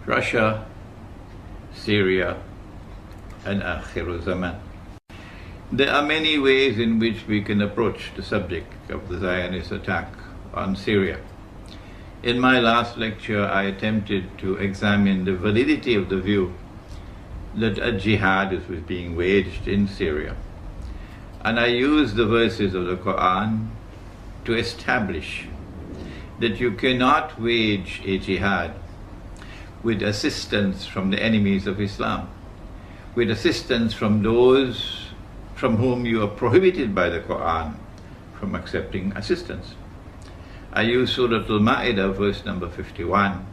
Russia, Syria, and الزمان. There are many ways in which we can approach the subject of the Zionist attack on Syria. In my last lecture, I attempted to examine the validity of the view that a jihad is being waged in Syria. And I used the verses of the Quran to establish that you cannot wage a jihad with assistance from the enemies of Islam, with assistance from those from whom you are prohibited by the Quran from accepting assistance. I use Surah Al-Ma'idah, verse number 51,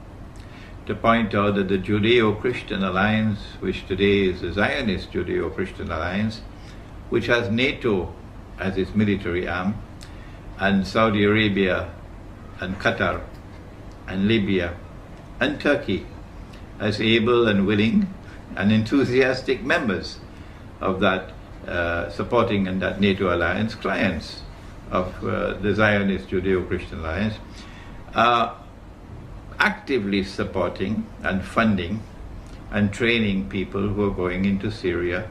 to point out that the Judeo-Christian alliance, which today is the Zionist Judeo-Christian alliance, which has NATO as its military arm, and Saudi Arabia and Qatar and Libya and Turkey as able and willing and enthusiastic members of that supporting and that NATO alliance, clients of the Zionist Judeo-Christian alliance, are actively supporting and funding and training people who are going into Syria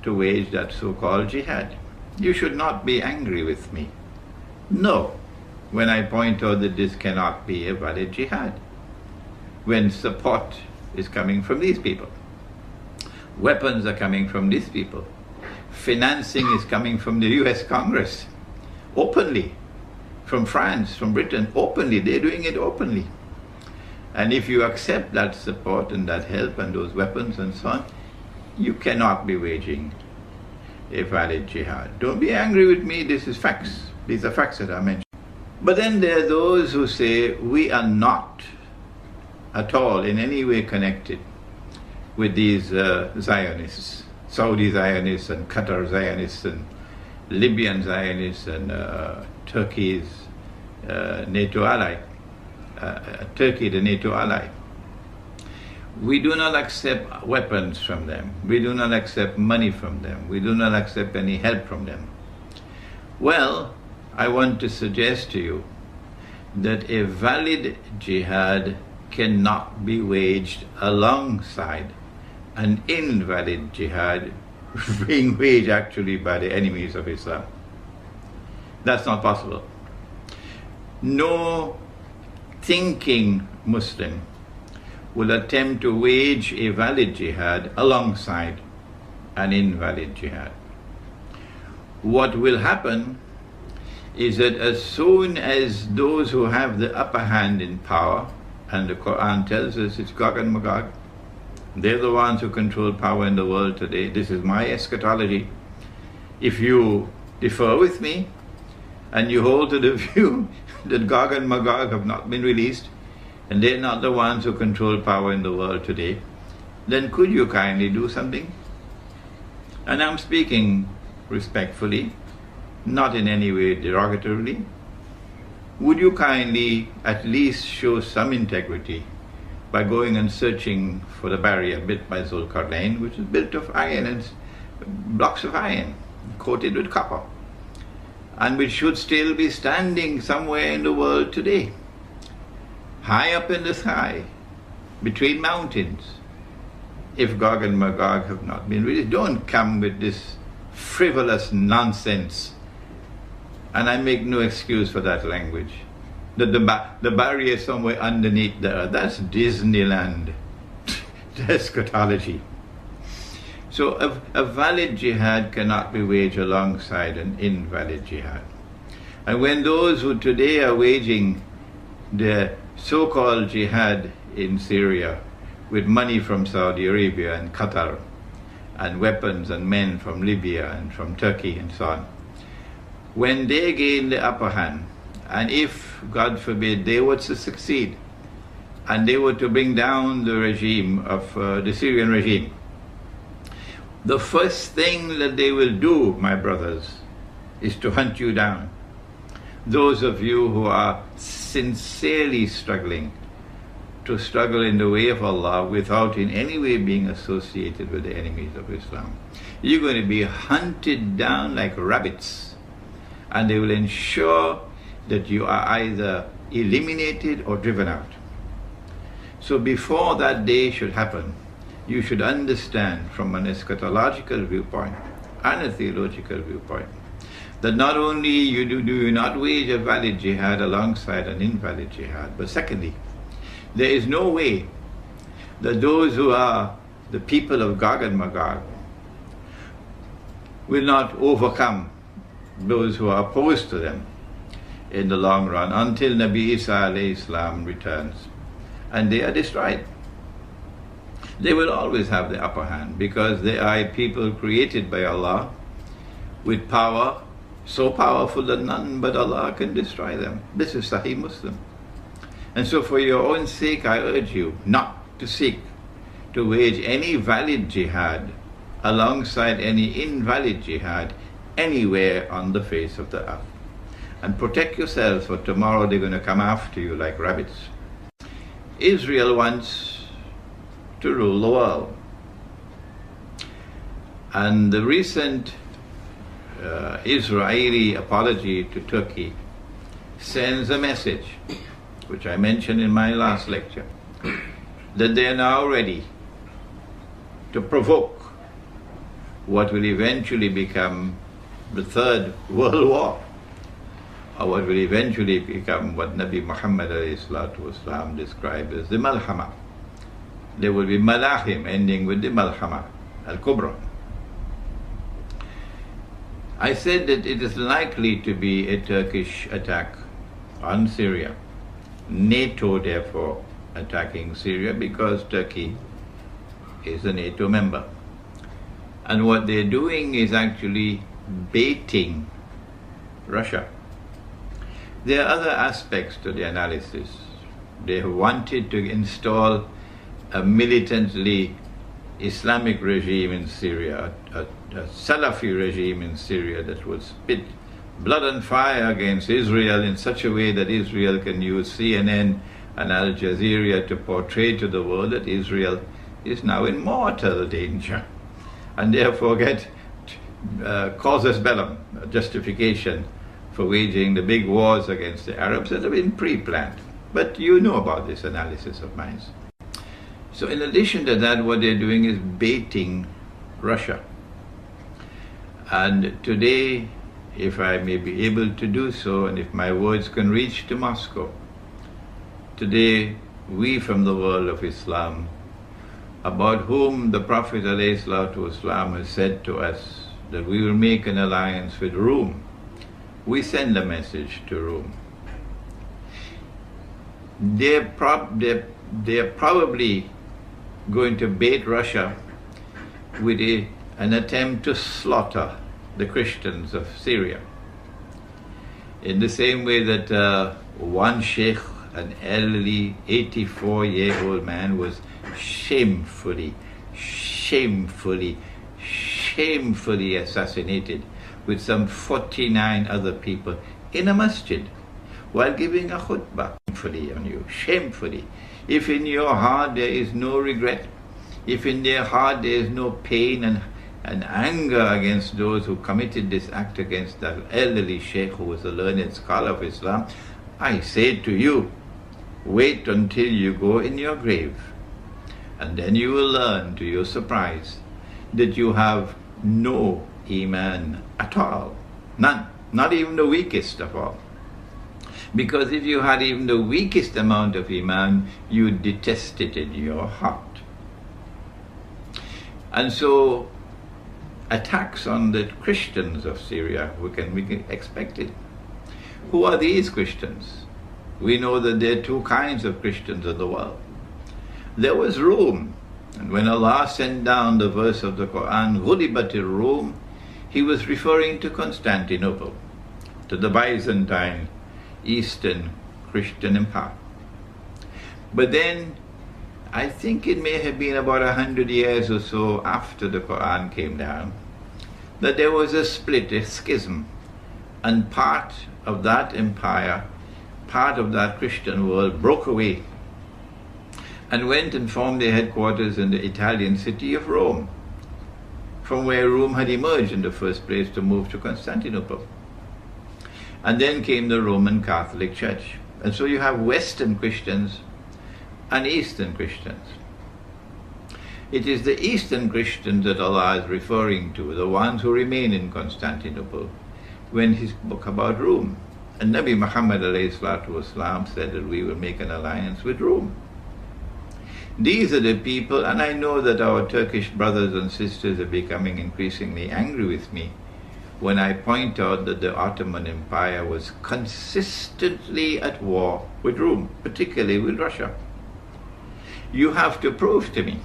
to wage that so-called jihad. You should not be angry with me. No, when I point out that this cannot be a valid jihad, when support is coming from these people, weapons are coming from these people, financing is coming from the US Congress, openly, from France, from Britain, openly, they're doing it openly. And if you accept that support and that help and those weapons and so on, you cannot be waging a valid jihad. Don't be angry with me, this is facts. These are facts that I mentioned. But then there are those who say we are not at all in any way connected with these Zionists, Saudi Zionists and Qatar Zionists and Libyan Zionists and Turkey's NATO ally, Turkey the NATO ally. We do not accept weapons from them. We do not accept money from them. We do not accept any help from them. Well, I want to suggest to you that a valid jihad cannot be waged alongside an invalid jihad being waged actually by the enemies of Islam. That's not possible. No thinking Muslim will attempt to wage a valid jihad alongside an invalid jihad. What will happen is that as soon as those who have the upper hand in power, and the Quran tells us it's Gog and Magog, they're the ones who control power in the world today. This is my eschatology. If you differ with me and you hold to the view that Gog and Magog have not been released and they're not the ones who control power in the world today, then could you kindly do something? And I'm speaking respectfully, not in any way derogatorily. Would you kindly at least show some integrity by going and searching for the barrier built by Zulkarnain, which is built of iron and blocks of iron coated with copper, and which should still be standing somewhere in the world today, high up in the sky, between mountains, if Gog and Magog have not been released? Don't come with this frivolous nonsense. And I make no excuse for that language. That the barrier is somewhere underneath the earth. That's Disneyland. Eschatology. So a valid jihad cannot be waged alongside an invalid jihad. And when those who today are waging the so-called jihad in Syria with money from Saudi Arabia and Qatar and weapons and men from Libya and from Turkey and so on, when they gain the upper hand, and if, God forbid, they were to succeed and they were to bring down the regime of the Syrian regime, the first thing that they will do, my brothers, is to hunt you down. Those of you who are sincerely struggling to struggle in the way of Allah without in any way being associated with the enemies of Islam, you're going to be hunted down like rabbits. And they will ensure that you are either eliminated or driven out. So before that day should happen, you should understand from an eschatological viewpoint and a theological viewpoint that not only do you not wage a valid jihad alongside an invalid jihad, but secondly, there is no way that those who are the people of Gog and Magog will not overcome those who are opposed to them in the long run until Nabi Isa alayhi salam returns and they are destroyed. They will always have the upper hand because they are a people created by Allah with power so powerful that none but Allah can destroy them. This is Sahih Muslim. And so for your own sake, I urge you not to seek to wage any valid jihad alongside any invalid jihad anywhere on the face of the earth. And protect yourselves, for tomorrow they're going to come after you like rabbits. Israel wants to rule the world. And the recent Israeli apology to Turkey sends a message, which I mentioned in my last lecture, that they are now ready to provoke what will eventually become the Third World War, or what will eventually become what Nabi Muhammad ﷺ described as the Malhama. There will be Malahim ending with the Malhama al-Kubra. I said that it is likely to be a Turkish attack on Syria. NATO, therefore, attacking Syria because Turkey is a NATO member. And what they're doing is actually baiting Russia. There are other aspects to the analysis. They have wanted to install a militantly Islamic regime in Syria, a Salafi regime in Syria that would spit blood and fire against Israel in such a way that Israel can use CNN and Al Jazeera to portray to the world that Israel is now in mortal danger, and therefore get casus bellum, a justification for waging the big wars against the Arabs that have been pre-planned. But you know about this analysis of mine. So in addition to that, what they're doing is baiting Russia. And today, if I may be able to do so, and if my words can reach to Moscow, today we from the world of Islam, about whom the Prophet ﷺ has said to us that we will make an alliance with Rome, we send a message to Rome. They're probably going to bait Russia with an attempt to slaughter the Christians of Syria. In the same way that one Sheikh, an elderly 84-year-old man, was shamefully assassinated with some 49 other people in a masjid while giving a khutbah. Shamefully on you, shamefully. If in your heart there is no regret, if in their heart there is no pain and anger against those who committed this act against that elderly sheikh who was a learned scholar of Islam, I say to you, wait until you go in your grave, and then you will learn to your surprise that you have no Iman at all. None. Not even the weakest of all. Because if you had even the weakest amount of Iman, you would detest it in your heart. And so, attacks on the Christians of Syria can be expected. Who are these Christians? We know that there are two kinds of Christians in the world. There was Rome, and when Allah sent down the verse of the Quran, غُلِبَتِ Rome, He was referring to Constantinople, to the Byzantine Eastern Christian Empire. But then, I think it may have been about 100 years or so after the Quran came down, that there was a split, a schism, and part of that empire, part of that Christian world broke away and went and formed their headquarters in the Italian city of Rome, from where Rome had emerged in the first place to move to Constantinople. And then came the Roman Catholic Church. And so you have Western Christians and Eastern Christians. It is the Eastern Christians that Allah is referring to, the ones who remain in Constantinople, when he spoke about Rome. And Nabi Muhammad ﷺ said that we will make an alliance with Rome. These are the people, and I know that our Turkish brothers and sisters are becoming increasingly angry with me when I point out that the Ottoman Empire was consistently at war with Rome, particularly with Russia. You have to prove to me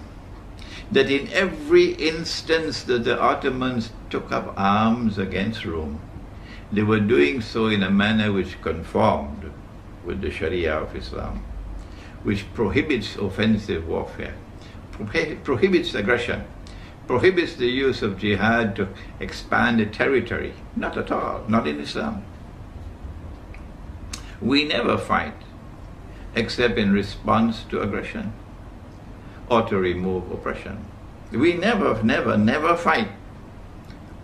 that in every instance that the Ottomans took up arms against Rome, they were doing so in a manner which conformed with the Sharia of Islam, which prohibits offensive warfare, prohibits aggression, prohibits the use of jihad to expand a territory. Not at all, not in Islam. We never fight except in response to aggression or to remove oppression. We never fight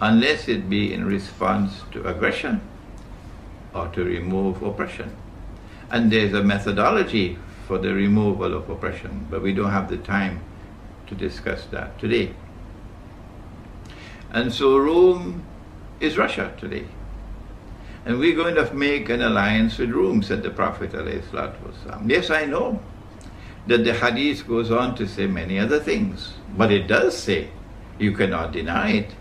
unless it be in response to aggression or to remove oppression. And there's a methodology for the removal of oppression, but we don't have the time to discuss that today. And so Rome is Russia today. And we're going to make an alliance with Rome, said the Prophet ﷺ. Yes, I know that the hadith goes on to say many other things, but it does say, you cannot deny it,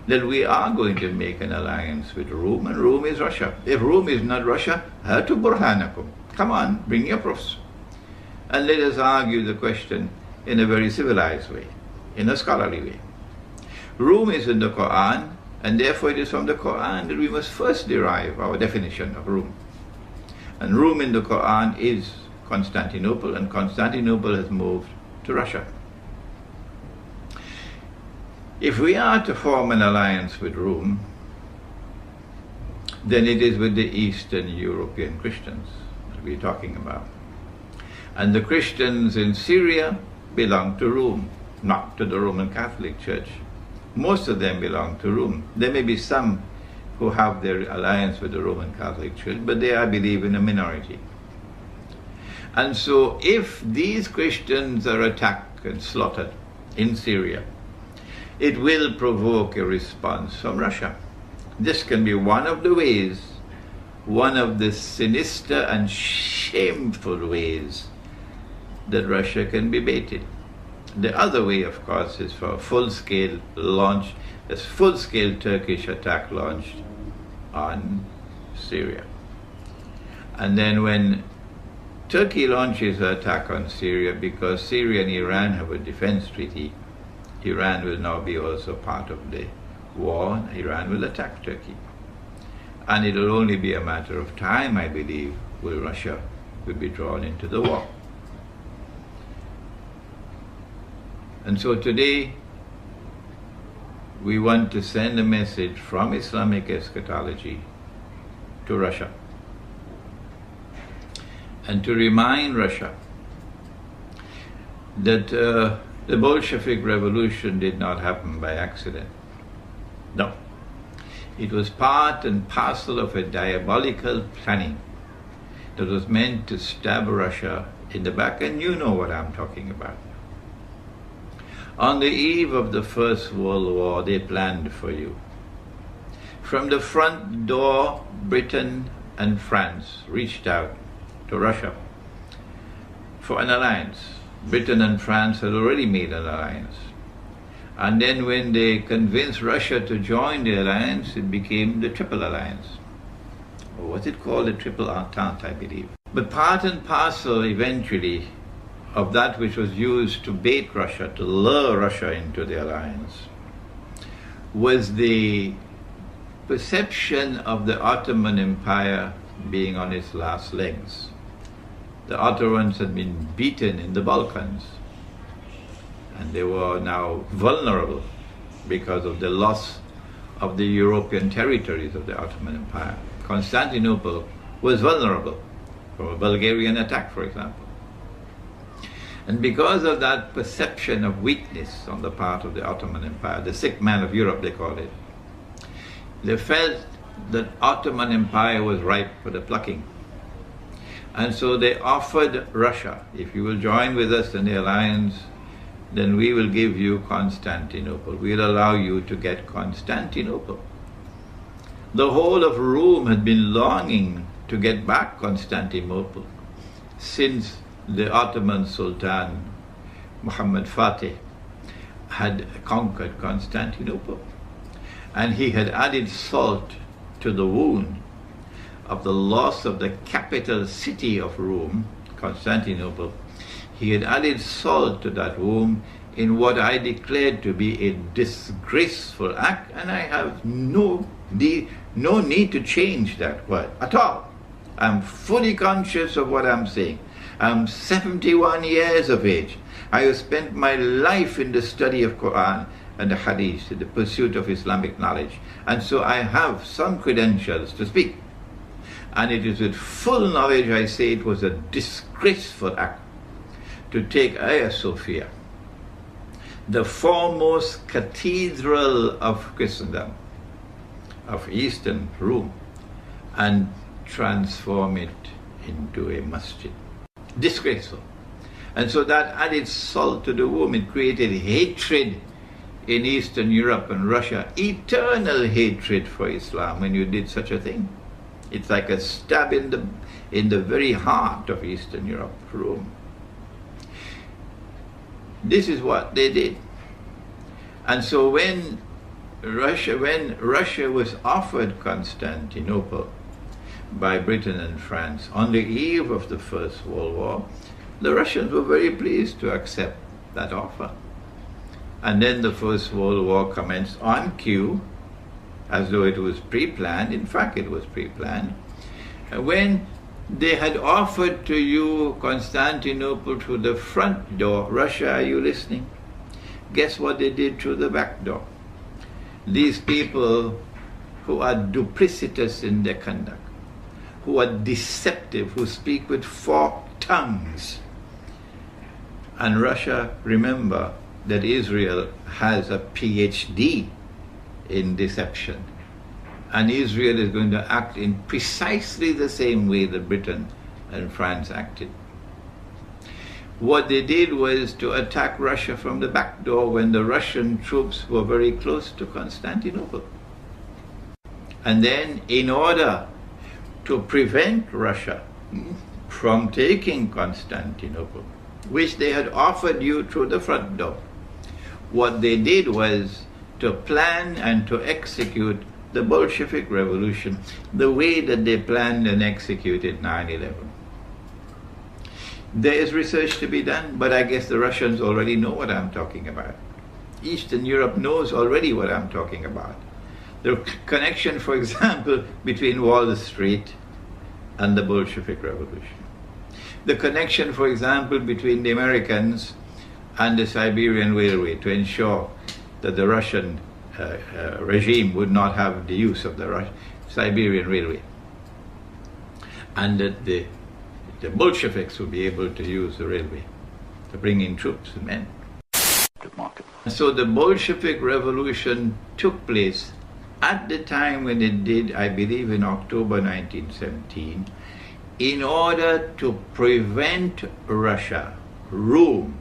that we are going to make an alliance with Rome, and Rome is Russia. If Rome is not Russia, hatu burhanakum. Come on, bring your proofs. And let us argue the question in a very civilized way, in a scholarly way. Rome is in the Quran, and therefore it is from the Quran that we must first derive our definition of Rome. And Rome in the Quran is Constantinople, and Constantinople has moved to Russia. If we are to form an alliance with Rome, then it is with the Eastern European Christians that we're talking about. And the Christians in Syria belong to Rome, not to the Roman Catholic Church. Most of them belong to Rome. There may be some who have their alliance with the Roman Catholic Church, but they are, I believe, in a minority. And so if these Christians are attacked and slaughtered in Syria, it will provoke a response from Russia. This can be one of the ways, one of the sinister and shameful ways that Russia can be baited. The other way, of course, is for a full-scale launch, a full-scale Turkish attack launched on Syria. And then when Turkey launches an attack on Syria, because Syria and Iran have a defense treaty, Iran will now be also part of the war, and Iran will attack Turkey. And it will only be a matter of time, I believe, will Russia will be drawn into the war. And so today, we want to send a message from Islamic eschatology to Russia, and to remind Russia that the Bolshevik Revolution did not happen by accident. No. It was part and parcel of a diabolical planning that was meant to stab Russia in the back, and you know what I'm talking about. On the eve of the First World War, they planned for you. From the front door, Britain and France reached out to Russia for an alliance. Britain and France had already made an alliance. And then when they convinced Russia to join the alliance, it became the Triple Alliance. Or was it called the Triple Entente, I believe. But part and parcel, eventually, of that which was used to bait Russia, to lure Russia into the alliance, was the perception of the Ottoman Empire being on its last legs. The Ottomans had been beaten in the Balkans, and they were now vulnerable because of the loss of the European territories of the Ottoman Empire. Constantinople was vulnerable from a Bulgarian attack, for example. And because of that perception of weakness on the part of the Ottoman Empire, the sick man of Europe, they called it, they felt that Ottoman Empire was ripe for the plucking. And so they offered Russia, if you will join with us in the alliance, then we will give you Constantinople. We'll allow you to get Constantinople. The whole of Rome had been longing to get back Constantinople since the Ottoman Sultan Muhammad Fatih had conquered Constantinople. And he had added salt to the wound of the loss of the capital city of Rome, Constantinople. He had added salt to that wound in what I declared to be a disgraceful act, and I have no need to change that word at all. I'm fully conscious of what I'm saying. I'm 71 years of age. I have spent my life in the study of Quran and the Hadith, in the pursuit of Islamic knowledge. And so I have some credentials to speak. And it is with full knowledge I say it was a disgraceful act to take Hagia Sophia, the foremost cathedral of Christendom, of Eastern Rome, and transform it into a masjid. Disgraceful. And so that added salt to the wound. It created hatred in Eastern Europe and Russia, eternal hatred for Islam when you did such a thing. It's like a stab in the very heart of Eastern Europe, Rome. This is what they did. And so when Russia was offered Constantinople by Britain and France on the eve of the First World War, the Russians were very pleased to accept that offer. And then the First World War commenced on cue, as though it was pre-planned. In fact, it was pre-planned. When they had offered to you Constantinople through the front door, Russia, are you listening? Guess what they did through the back door? These people who are duplicitous in their conduct, who are deceptive, who speak with forked tongues. And Russia, remember that Israel has a PhD in deception. And Israel is going to act in precisely the same way that Britain and France acted. What they did was to attack Russia from the back door when the Russian troops were very close to Constantinople. And then, in order to prevent Russia from taking Constantinople, which they had offered you through the front door, what they did was to plan and to execute the Bolshevik Revolution the way that they planned and executed 9/11. There is research to be done, but I guess the Russians already know what I'm talking about. Eastern Europe knows already what I'm talking about. The connection, for example, between Wall Street and the Bolshevik Revolution. The connection, for example, between the Americans and the Siberian Railway to ensure that the Russian regime would not have the use of the Siberian Railway, and that the Bolsheviks would be able to use the railway to bring in troops and men. So the Bolshevik Revolution took place at the time when it did, I believe in October 1917, in order to prevent Russia, Rome,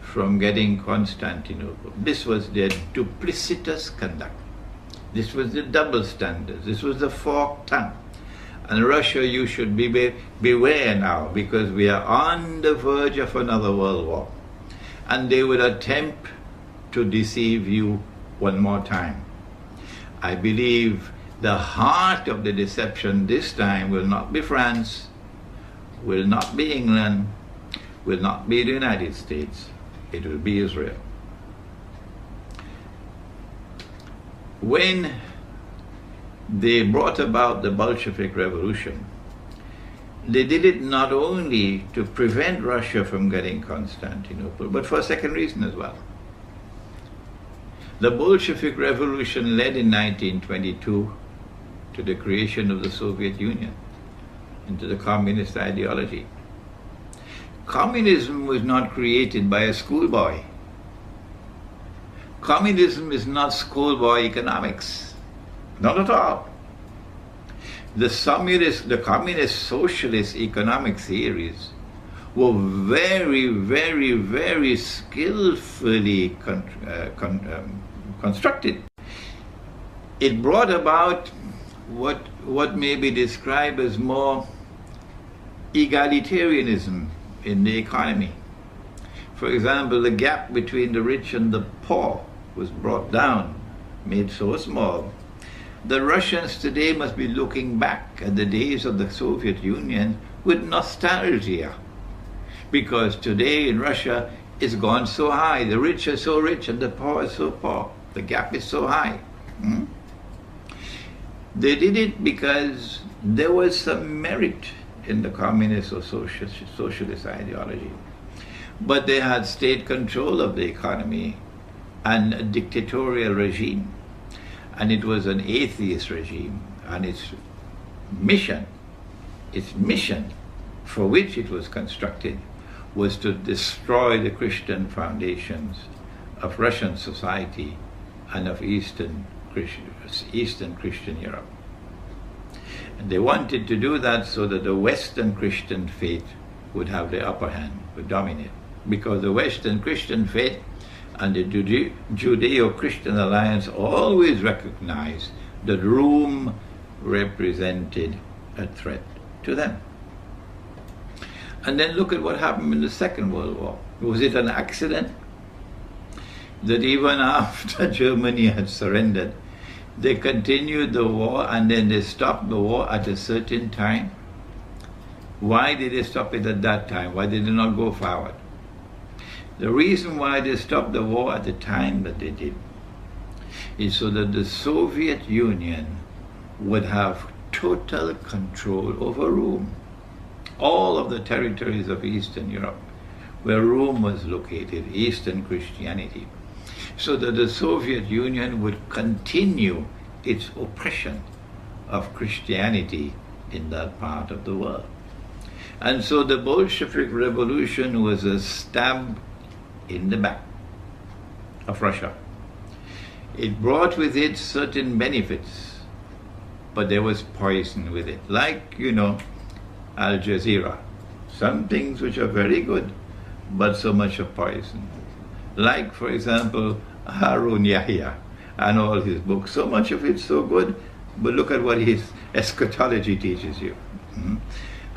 from getting Constantinople. This was their duplicitous conduct. This was the double standards. This was the forked tongue. And Russia, you should beware now, because we are on the verge of another world war. And they will attempt to deceive you one more time. I believe the heart of the deception this time will not be France, will not be England, will not be the United States. It will be Israel. When they brought about the Bolshevik Revolution, they did it not only to prevent Russia from getting Constantinople, but for a second reason as well. The Bolshevik Revolution led in 1922 to the creation of the Soviet Union and to the communist ideology. Communism was not created by a schoolboy. Communism is not schoolboy economics. Not at all. the communist socialist economic theories were very, very, very skillfully constructed. It brought about what may be described as more egalitarianism in the economy. For example, the gap between the rich and the poor was brought down, made so small. The Russians today must be looking back at the days of the Soviet Union with nostalgia, because today in Russia it's gone so high. The rich are so rich and the poor are so poor. The gap is so high. They did it because there was some merit in the communist or socialist ideology. But they had state control of the economy and a dictatorial regime. And it was an atheist regime. And its mission for which it was constructed was to destroy the Christian foundations of Russian society and of Eastern Christian Europe. And they wanted to do that so that the Western Christian faith would have the upper hand, would dominate. Because the Western Christian faith and the Judeo-Christian alliance always recognized that Rome represented a threat to them. And then look at what happened in the Second World War. Was it an accident that even after Germany had surrendered, they continued the war and then they stopped the war at a certain time? Why did they stop it at that time? Why did they not go forward? The reason why they stopped the war at the time that they did is so that the Soviet Union would have total control over Rome. All of the territories of Eastern Europe, where Rome was located, Eastern Christianity, so that the Soviet Union would continue its oppression of Christianity in that part of the world. And so the Bolshevik Revolution was a stab in the back of Russia. It brought with it certain benefits, but there was poison with it. Like, Al Jazeera. Some things which are very good, but so much of poison. Like, for example, Harun Yahya and all his books. So much of it so good, but look at what his eschatology teaches you.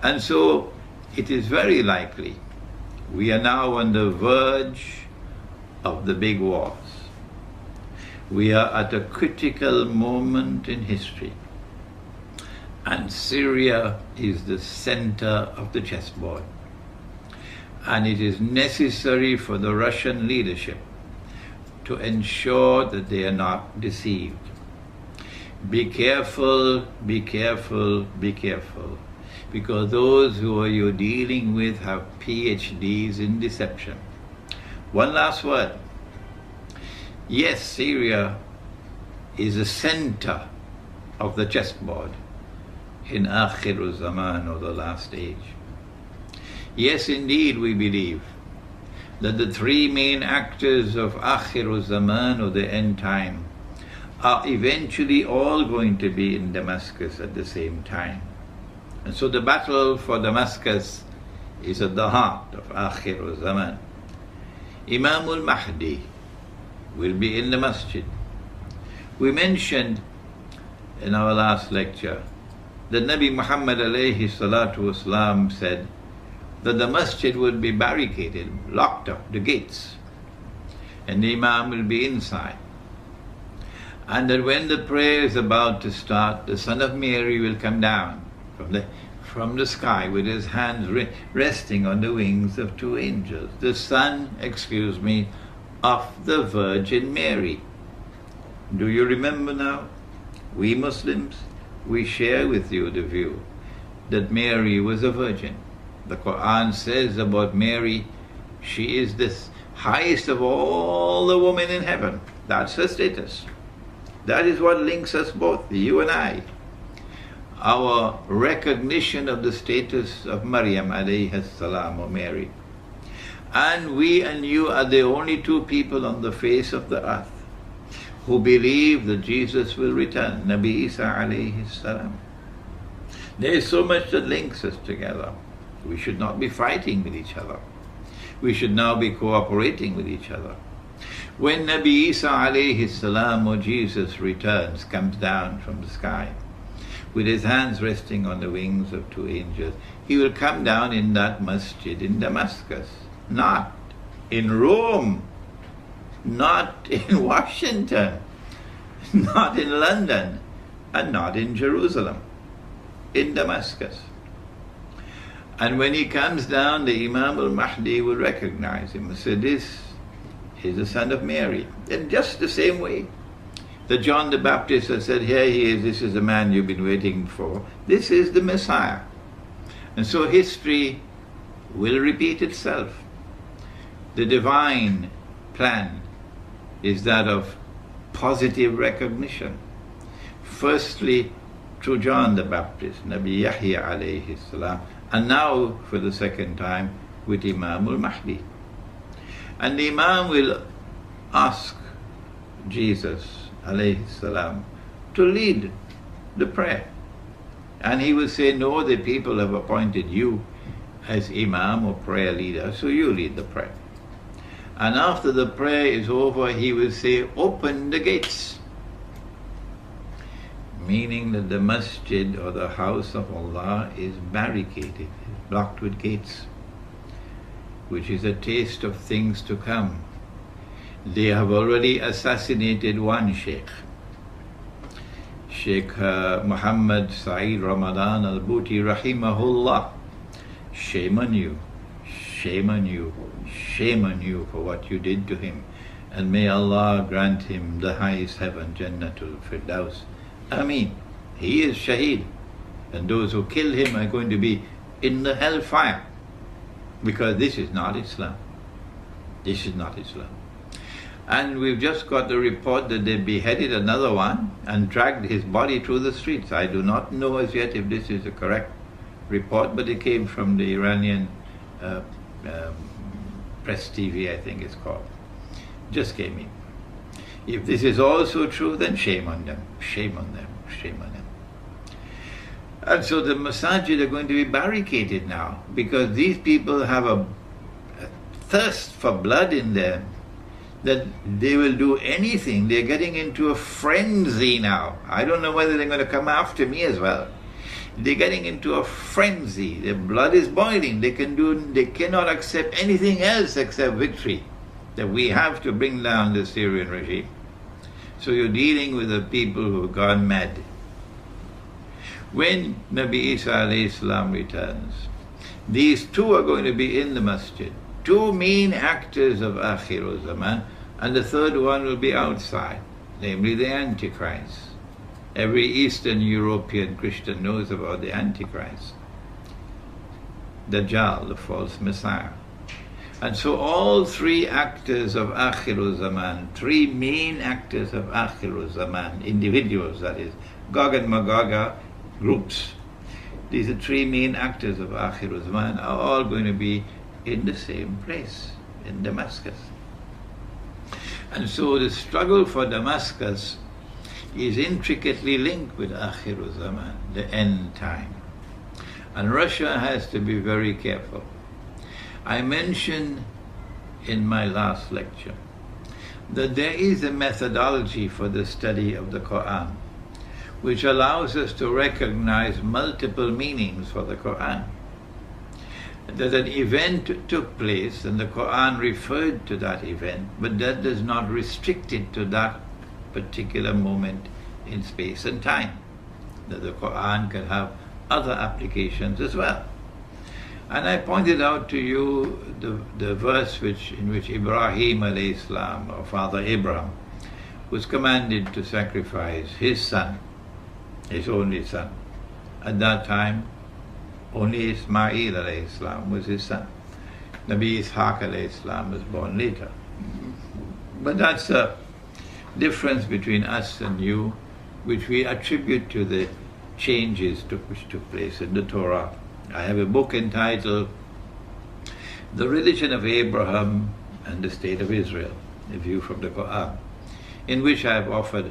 And so it is very likely we are now on the verge of the big wars. We are at a critical moment in history. And Syria is the center of the chessboard. And it is necessary for the Russian leadership to ensure that they are not deceived. Be careful, be careful, be careful, because those who you're dealing with have PhDs in deception. One last word. Yes, Syria is the center of the chessboard in Akhir Zaman, or the last age. Yes, indeed, we believe that the three main actors of Akhir Zaman, or the end time, are eventually all going to be in Damascus at the same time. And so the battle for Damascus is at the heart of Akhir Zaman. Imam al-Mahdi will be in the masjid. We mentioned in our last lecture that Nabi Muhammad alayhi salatu wasalam said that the masjid would be barricaded, locked up, the gates, and the Imam will be inside. And that when the prayer is about to start, the Son of Mary will come down from the sky with his hands resting on the wings of two angels. The Son, of the Virgin Mary. Do you remember now? We Muslims, we share with you the view that Mary was a virgin. The Quran says about Mary, she is the highest of all the women in heaven. That's her status. That is what links us both, you and I. Our recognition of the status of Maryam alayhi salam, or Mary. And we and you are the only two people on the face of the earth who believe that Jesus will return, Nabi Isa alayhi salam. There is so much that links us together. We should not be fighting with each other. We should now be cooperating with each other. When Nabi Isa alayhi salam, or Jesus, returns, comes down from the sky, with his hands resting on the wings of two angels, he will come down in that masjid in Damascus, not in Rome, not in Washington, not in London, and not in Jerusalem, in Damascus. And when he comes down, the Imam al-Mahdi will recognize him and say, this is the son of Mary. In just the same way that John the Baptist has said, here he is, this is the man you've been waiting for, this is the Messiah. And so history will repeat itself. The divine plan is that of positive recognition. Firstly, through John the Baptist, Nabi Yahya alayhi salam, and now for the second time with Imam al-Mahdi. And the Imam will ask Jesus alayhi salam to lead the prayer. And he will say, no, the people have appointed you as Imam or prayer leader, so you lead the prayer. And after the prayer is over, he will say, open the gates. Meaning that the masjid or the house of Allah is barricaded, blocked with gates, which is a taste of things to come. They have already assassinated one sheikh, Sheikh Muhammad Saeed Ramadan al-Bhuti rahimahullah. Shame on you, shame on you, shame on you for what you did to him. And may Allah grant him the highest heaven, Jannatul Firdaus. Ameen. He is Shaheed. And those who kill him are going to be in the hellfire. Because this is not Islam. This is not Islam. And we've just got the report that they beheaded another one and dragged his body through the streets. I do not know as yet if this is a correct report, but it came from the Iranian Press TV, I think it's called. Just came in. If this is also true, then shame on them, shame on them, shame on them. And so the masajid are going to be barricaded now because these people have a thirst for blood in them that they will do anything. They're getting into a frenzy now. I don't know whether they're going to come after me as well. They're getting into a frenzy. Their blood is boiling. They cannot accept anything else except victory. That we have to bring down the Syrian regime. So you're dealing with the people who have gone mad. When Nabi Isa alayhi salam returns, these two are going to be in the masjid. Two main actors of Akhir Zaman, and the third one will be outside, namely the Antichrist. Every Eastern European Christian knows about the Antichrist. Dajjal, the false Messiah. And so all three actors of Akhir Zaman, three main actors of Akhir Zaman, individuals that is, Gog and Magog groups, these are three main actors of Akhir Zaman, are all going to be in the same place, in Damascus. And so the struggle for Damascus is intricately linked with Akhir Zaman, the end time. And Russia has to be very careful. I mentioned in my last lecture that there is a methodology for the study of the Quran which allows us to recognize multiple meanings for the Quran. That an event took place and the Quran referred to that event, but that does not restrict it to that particular moment in space and time. That the Quran can have other applications as well. And I pointed out to you the verse in which Ibrahim alayhi salam, or Father Abraham, was commanded to sacrifice his son, his only son. At that time, only Ismail alayhi salam was his son. Nabi Ishaq alayhi salam was born later. But that's a difference between us and you, which we attribute to the changes which took place in the Torah. I have a book entitled The Religion of Abraham and the State of Israel, a view from the Quran, in which I have offered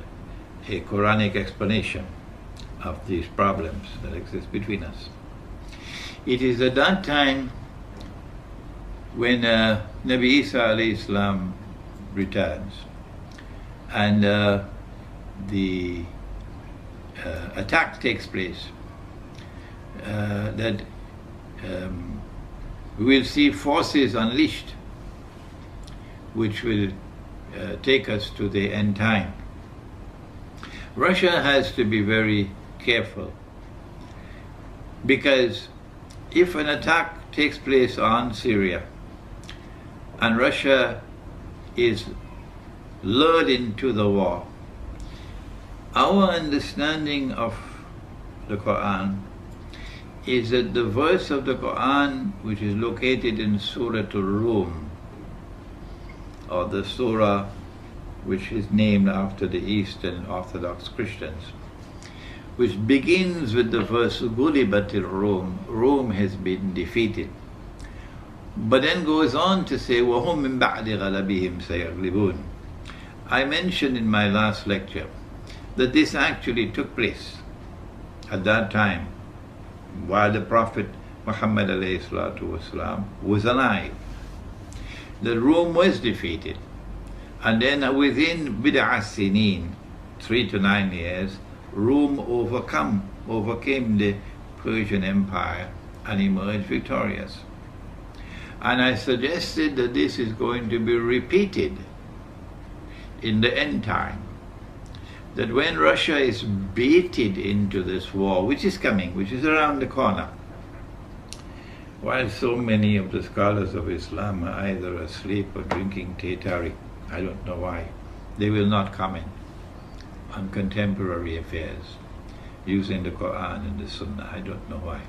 a Quranic explanation of these problems that exist between us. It is at that time when Nabi Isa alayhi salam returns and the attack takes place, that we will see forces unleashed which will take us to the end time. Russia has to be very careful, because if an attack takes place on Syria and Russia is lured into the war, our understanding of the Quran is that the verse of the Quran which is located in Surah Al-Rum, or the surah which is named after the Eastern Orthodox Christians, which begins with the verse Ghulibatir Rum, Rome has been defeated, but then goes on to say وَهُمْ مِنْ بَعْدِ غَلَبِهِمْ سَيَغْلِبُونَ. I mentioned in my last lecture that this actually took place at that time while the Prophet Muhammad ﷺ was alive. The Rome was defeated, and then within bid'a sinin, 3 to 9 years, Rome overcame the Persian Empire and emerged victorious. And I suggested that this is going to be repeated in the end time, that when Russia is baited into this war, which is coming, which is around the corner, while so many of the scholars of Islam are either asleep or drinking Tetari, I don't know why, they will not comment on contemporary affairs using the Quran and the Sunnah. I don't know why.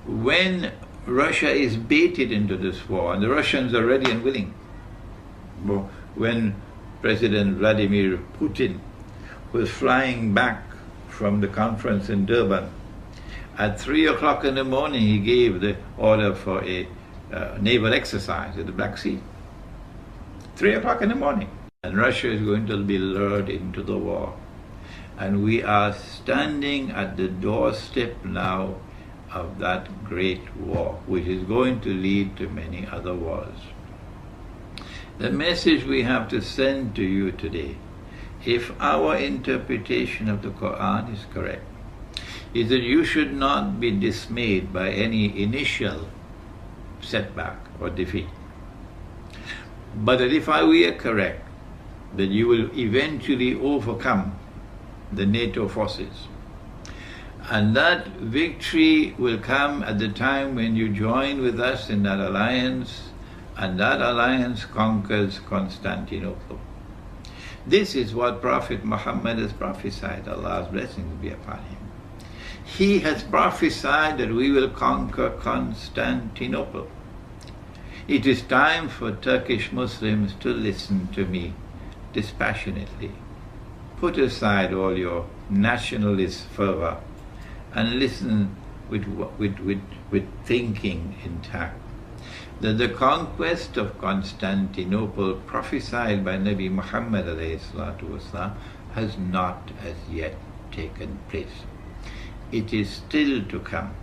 When Russia is baited into this war, and the Russians are ready and willing, when President Vladimir Putin was flying back from the conference in Durban, at 3 o'clock in the morning he gave the order for a naval exercise in the Black Sea. 3 o'clock in the morning. And Russia is going to be lured into the war. And we are standing at the doorstep now of that great war, which is going to lead to many other wars. The message we have to send to you today, if our interpretation of the Quran is correct, is that you should not be dismayed by any initial setback or defeat. But that if we are correct, that you will eventually overcome the NATO forces. And that victory will come at the time when you join with us in that alliance, and that alliance conquers Constantinople. This is what Prophet Muhammad has prophesied, Allah's blessings be upon him. He has prophesied that we will conquer Constantinople. It is time for Turkish Muslims to listen to me dispassionately. Put aside all your nationalist fervor and listen with thinking intact. That the conquest of Constantinople prophesied by Nabi Muhammad ﷺ has not as yet taken place. It is still to come.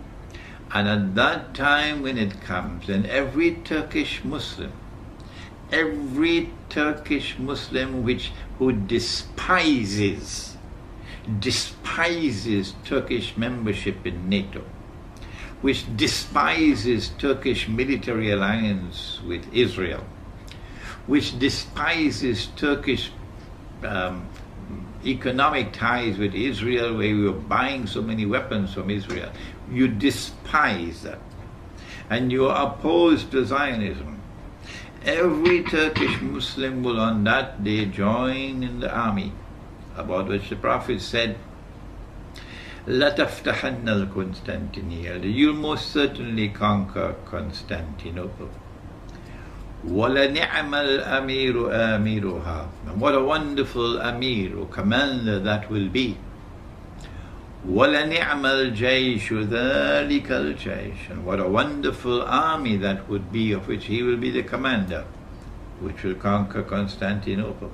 And at that time when it comes, then every Turkish Muslim who despises Turkish membership in NATO, which despises Turkish military alliance with Israel, which despises Turkish economic ties with Israel, where we were buying so many weapons from Israel. You despise that, and you are opposed to Zionism. Every Turkish Muslim will on that day join in the army, about which the Prophet said, لَتَفْتَحَنَّ الْقُنْسْتَنْتِنِيَةَ, you'll most certainly conquer Constantinople. وَلَنِعْمَ الْأَمِيرُ آمِرُهَا, and what a wonderful Amir or commander that will be. وَلَنِعْمَ الْجَيْشُ ذَلِكَ الْجَيْشُ, and what a wonderful army that would be, of which he will be the commander, which will conquer Constantinople.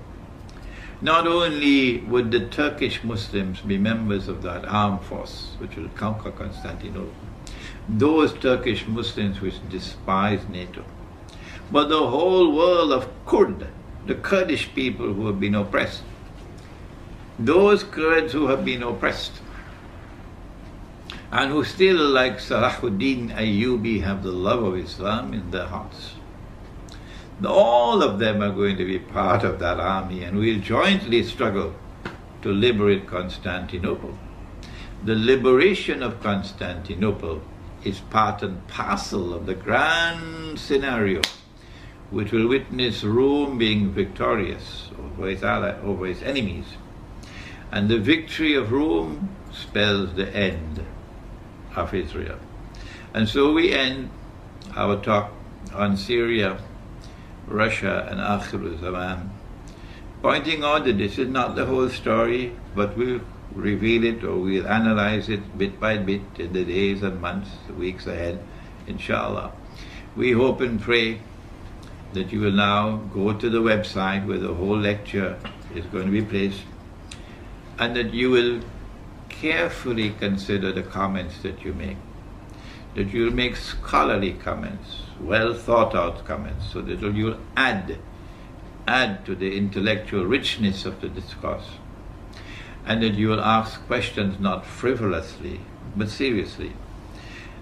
Not only would the Turkish Muslims be members of that armed force which will conquer Constantinople, those Turkish Muslims which despise NATO, but the whole world of Kurd, the Kurdish people who have been oppressed, those Kurds who have been oppressed, and who still, like Salahuddin Ayyubi, have the love of Islam in their hearts. All of them are going to be part of that army, and we'll jointly struggle to liberate Constantinople. The liberation of Constantinople is part and parcel of the grand scenario which will witness Rome being victorious over its enemies. And the victory of Rome spells the end of Israel. And so we end our talk on Syria, Russia, and Akhir Zaman, pointing out that this is not the whole story, but we'll reveal it, or we'll analyze it bit by bit in the days and months, the weeks ahead, inshallah. We hope and pray that you will now go to the website where the whole lecture is going to be placed, and that you will carefully consider the comments that you make, that you'll make scholarly comments, well thought out comments, so that you'll add to the intellectual richness of the discourse, and that you will ask questions not frivolously but seriously,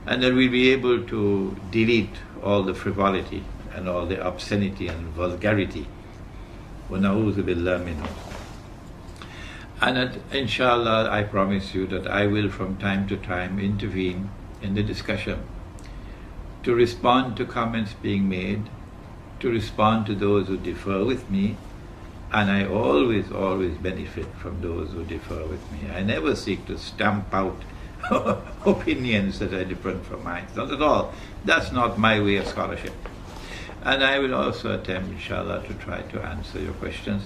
and that we'll be able to delete all the frivolity and all the obscenity and vulgarity. وَنَعُوذُ بِاللَّهِ مِنْهُ. And that, inshallah, I promise you that I will from time to time intervene in the discussion to respond to comments being made, to respond to those who differ with me, and I always benefit from those who differ with me. I never seek to stamp out opinions that are different from mine. Not at all. That's not my way of scholarship. And I will also attempt, inshallah, to try to answer your questions.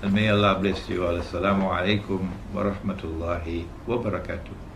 And may Allah bless you all. Assalamu alaikum wa rahmatullahi wa barakatuh.